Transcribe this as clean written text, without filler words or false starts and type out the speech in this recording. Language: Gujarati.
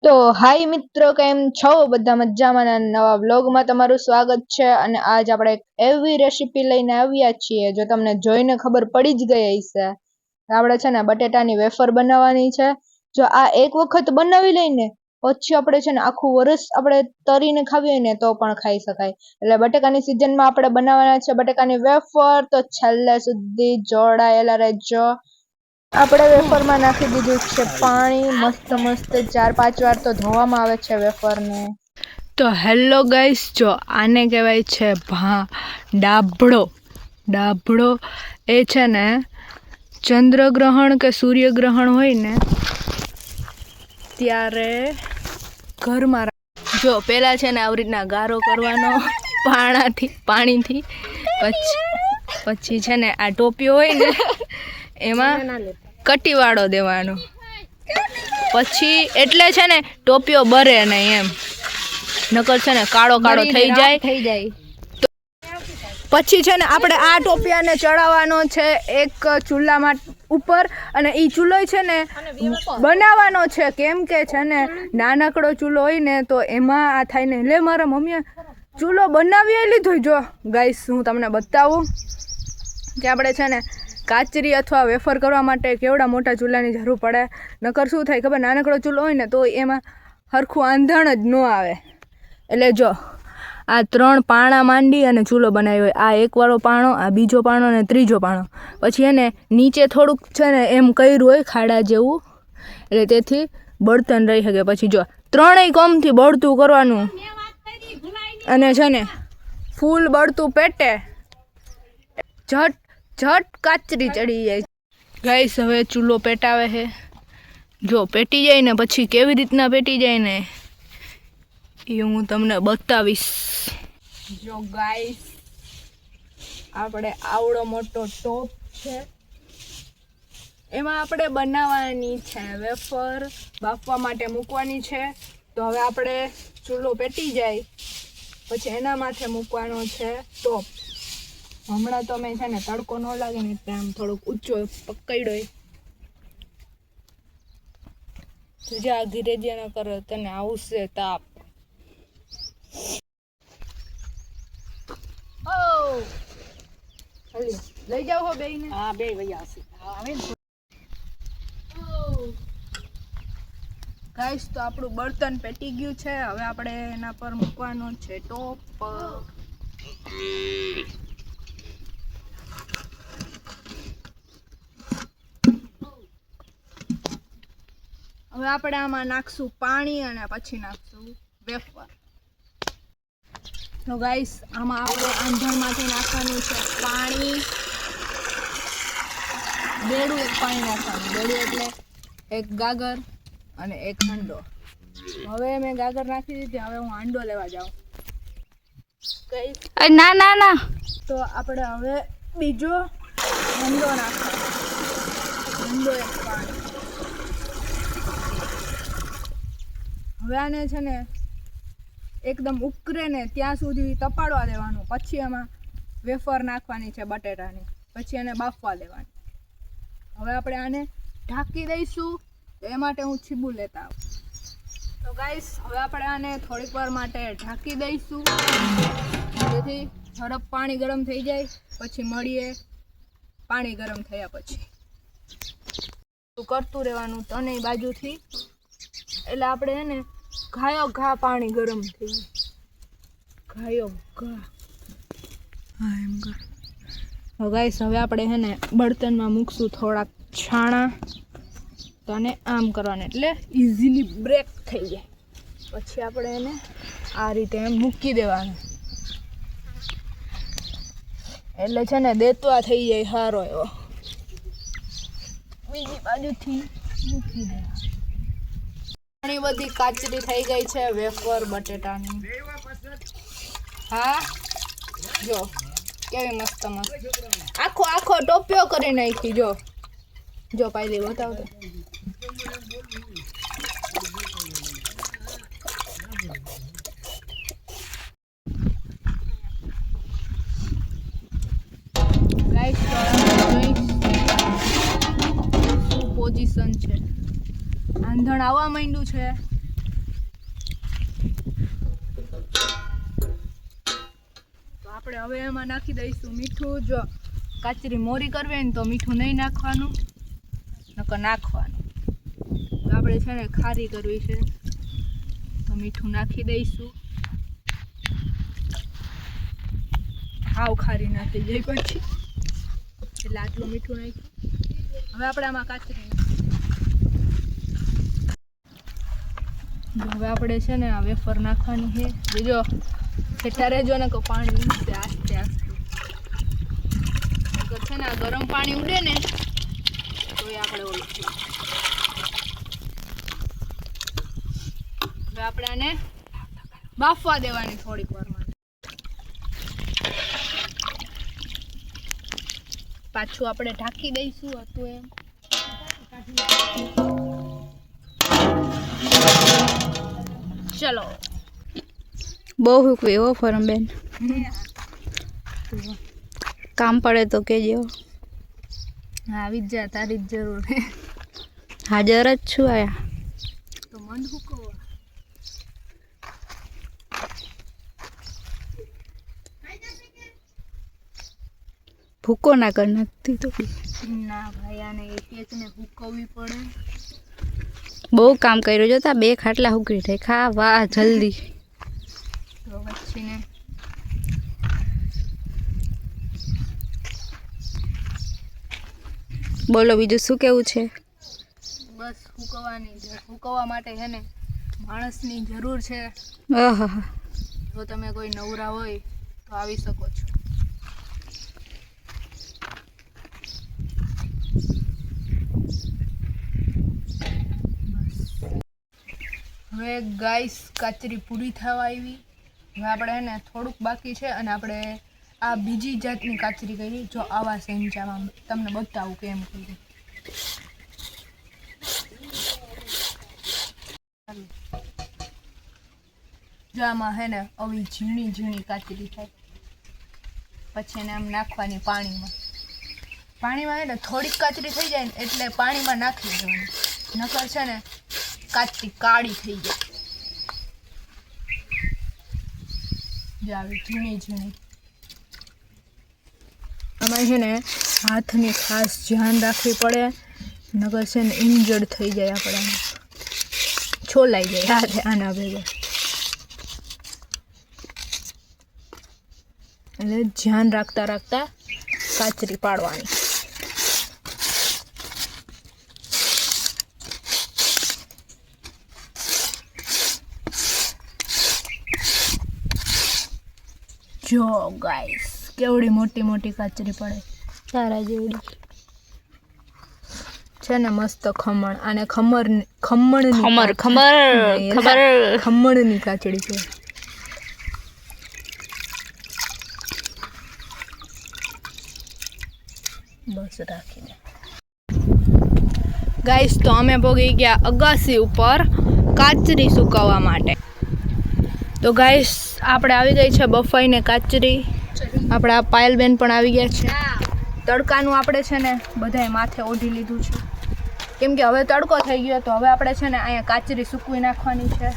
તો હાય મિત્રો, કેમ છો બધા? મજામાં? નવા વ્લોગમાં તમારું સ્વાગત છે. અને આજ આપણે એક એવી રેસીપી લઈને આવ્યા છીએ, જો તમને જોઈને ખબર પડી જ ગઈ હશે. આપણે છે ને બટેટાની વેફર બનાવવાની છે. જો આ એક વખત બનાવી લઈને પછી આપણે છે ને આખું વર્ષ આપણે તરીને ખાવી હોય ને તો પણ ખાઈ શકાય. એટલે બટેકાની સિઝનમાં આપણે બનાવવાના છે બટેકાની વેફર. તો છેલ્લે સુધી જોડાયેલા રહેજો. આપણે વેફરમાં નાખી દીધું છે પાણી. મસ્ત મસ્ત 4-5 વાર તો ધોવામાં આવે છે વેફરને. તો હેલો ગાઈસ, જો આને કહેવાય છે ડાભડો. ડાભડો એ છે ને ચંદ્રગ્રહણ કે સૂર્યગ્રહણ હોય ને ત્યારે ઘરમાં જો પેલા છે ને આવી રીતના ગારો કરવાનો પાણીથી. પછી છે ને આ ટોપિયો હોય ને એમાં કટીવાળો દેવાનો. પછી એટલે છે ને ટોપિયો બરે નહીં એમ, નકર છે ને કાળો કાળો થઈ જાય. પછી છે ને આપણે આ ટોપિયાને ચડાવવાનો છે એક ચૂલામાં ઉપર. અને એ ચૂલો છે ને બનાવવાનો છે, કેમ કે છે ને નાનકડો ચૂલો હોય ને તો એમાં આ થાય ને. લે મારા મમ્મીએ ચૂલો બનાવી લીધો. જો ગાઈસ, હું તમને બતાવું કે આપણે છે ને કાચરી અથવા વેફર કરવા માટે કેવડા મોટા ચૂલાની જરૂર પડે. નકર શું થાય ખબર? નાનકડો ચૂલો હોય ને તો એમાં સરખું આંધણ જ ન આવે. એટલે જો આ 3 પાણા માંડી અને ચૂલો બનાવ્યો હોય. આ એકવાળો પાણો, આ બીજો પાણો અને ત્રીજો પાણો. પછી એને નીચે થોડુંક છે ને એમ કર્યું હોય ખાડા જેવું, એટલે તેથી બળતણ રહી શકે. પછી જો 3 કોમથી બળતું કરવાનું. અને છે ને ફૂલ બળતું પેટે ઝટ કાચરી ચડી જાય. ગાઈસ, હવે ચૂલો પેટાવે છે. જો પેટી જાય ને પછી કેવી રીતના પેટી જાય ને એ હું તમને બતાવીશ. જો ગાઈસ, આપણે આવડો મોટો ટોપ છે, એમાં આપણે બનાવવાની છે વેફર. બાફવા માટે મૂકવાની છે. તો હવે આપણે ચૂલો પેટી જાય પછી એના માથે મૂકવાનો છે ટોપ. હમણાં તો મેં છે ને તડકો ન લાગે ને એટલે આમ થોડોક ઊંચો પકડ્યો. તુજા ધીરે ધીરે ન કરો તને આવશે તાપ. લઈ જાઓ હો બેયને. હા, બે વયા હશે. ગાઈસ, તો આપણું બળતણ પેટી ગયું છે. હવે આપણે એના પર મૂકવાનો છે ટોપ. હવે આપણે આમાં નાખશું પાણી અને પછી નાખશું વેફર. તો ગાઈસ, આમાં આપણે આંધણમાંથી નાખવાનું છે પાણી. બેડું એક પાણી નાખવાનું. બેડું એટલે એક ગાગર અને એક હાંડો. હવે મેં ગાગર નાખી દીધી. હવે હું હાંડો લેવા જાઉં. ના. તો આપણે હવે બીજો હાંડો નાખવાનો. હાંડો એક પાણી. હવે આને છે ને એકદમ ઉકળે ને ત્યાં સુધી તપાડવા દેવાનું. પછી એમાં વેફર નાખવાની છે બટેટાની. પછી એને બાફવા દેવાની. હવે આપણે આને ઢાંકી દઈશું. એ માટે હું છીબું લેતા આવું. તો ગાઈસ, હવે આપણે આને થોડીક વાર માટે ઢાંકી દઈશું, જેથી ઝડપ પાણી ગરમ થઈ જાય. પછી મળીએ પાણી ગરમ થયા પછી. કરતું રહેવાનું તને બાજુથી. એટલે આપણે એને ઘા પાણી ગરમ થઈ જાય. હા એમ કર. ગાઈસ, હવે આપણે છે ને બળતણમાં મૂકશું થોડાક છાણા. તો આને આમ કરવાને એટલે ઇઝીલી બ્રેક થઈ જાય. પછી આપણે એને આ રીતે એમ મૂકી દેવાનું. એટલે છે ને દેતવા થઈ જાય સારો એવો. બીજી બાજુથી મૂકી દેવાનું. ઘણી બધી કાચરી થઈ ગઈ છે વેફર બટેટાની. હા, જો કેવી મસ્ત આખો ટોપિયો કરી નાખી. જો પાયલી બતાવ તો. પોઝિશન છે. આંધણ આવવા માંડ્યું છે. તો આપણે હવે એમાં નાખી દઈશું મીઠું. જો કાચરી મોરી કરવી હોય ને તો મીઠું નહીં નાખવાનું, નકર નાખવાનું. તો આપણે છે ને ખારી કરવી છે તો મીઠું નાખી દઈશું. હાવ ખારી નાખી જાય પછી, એટલે આટલું મીઠું નાખ્યું. હવે આપણે આમાં કાચરી હવે આપણે છે ને આ વેફર નાખવાની છે. બીજો ઠેઠા રહેજો ને કે પાણી ઉડશે આસ્તે આસ્તે. છે ને આ ગરમ પાણી ઉડે ને તો એ આપણે ઓલું. હવે આપણે આને બાફવા દેવાની થોડીક વાર માટે. પાછું આપણે ઢાંકી દઈશું હતું એમ. ચલો બહુ હુકવી હો ફરમબેન, કામ પડે તો કહેજો. હા આવી જ જા, તારી જ જરૂર છે. હાજર જ છું આયા. તો મન હુકવવા ભૂકો ના કર નાખતી તો ના ભાઈ, આને એકને હુકવવી પડે. બહુ કામ કર્યું જોતા, 2 ખાટલા હુકરી થાય. ખા વાહ જલ્દી. તો પછી ને બોલો બીજું શું કેવું છે? બસ હુકવવા માટે છે ને માણસની જરૂર છે. આહા, જો તમે કોઈ નવરા હોય તો આવી શકો છો. હવે ગાઈસ કાચરી પૂરી થવા આવી. હવે આપણે હે ને થોડુંક બાકી છે અને આપણે આ બીજી જાતની કાચરી કરી. જો આવા સેંચામાં તમને બતાવું કેમ કરી. જો આમાં હે ને આવી ઝીણી ઝીણી કાચરી થાય. પછી એને આમ નાખવાની પાણીમાં. પાણીમાં હે ને થોડીક કાચરી થઈ જાય ને એટલે પાણીમાં નાખી દેવાની, નકર છે ને કાચરી કાળી થઈ જાય. જો આવી ઝીણી ઝીણી. આમાં છે ને હાથની ખાસ ધ્યાન રાખવી પડે, નકર છે ને ઇન્જર્ડ થઈ જાય આપણે, છોલાઈ જાય હાથે આના ભેગા. એટલે ધ્યાન રાખતા રાખતા કાચરી પાડવાની. જો ગાઈસ કેવડી મોટી મોટી કાચરી પડે, તારા જેવડી છે ને મસ્ત ખમણ. આને ખમણની કાચડી છે. બસ રાખી દે ગાઈસ. તો અમે પહોંચી ગયા અગાસી ઉપર કાચરી સુકવવા માટે. તો ગાઈસ આપણે આવી ગઈ છે બફાઈને કાચરી. આપણા પાયલબેન પણ આવી ગયા છે. તડકાનું આપણે છે ને બધાએ માથે ઓઢી લીધું છે, કેમ કે હવે તડકો થઈ ગયો. તો હવે આપણે છે ને અહીંયા કાચરી સૂકવી નાખવાની છે.